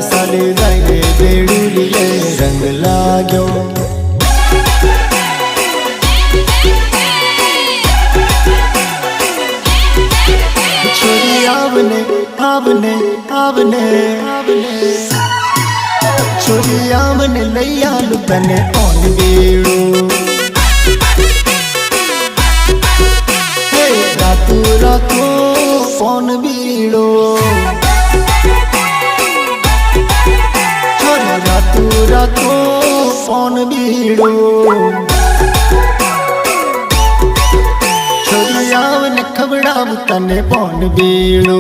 साले जाए बेड़ूली रंग लाग्यो। छोरी आवने आवने आवने आवने छोरी आवने लैया लुतने कौन बेड़ो। रातू रातू कौन बीड़ो। छोरी रातू रातू कौन बीड़ो। छोरी आवने खबड़ाव तने कौन बीड़ो।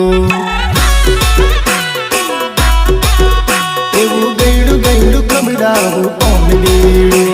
एवं गैडू गैडू खबड़ाव कौन बीड़ो।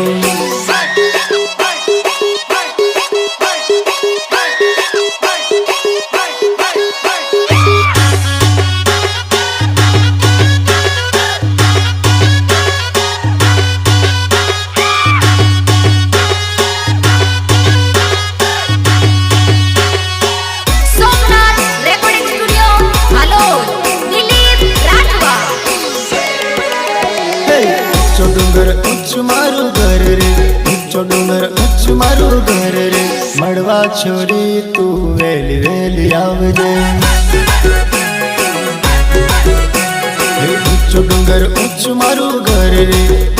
डूंगर उच्च मारू घर रे, उच्च डूंगर उच्च मारू घर रे। मड़वा छोरी तू वेली वेली आवजे। उच्च डूंगर उच्च मारू घर रे।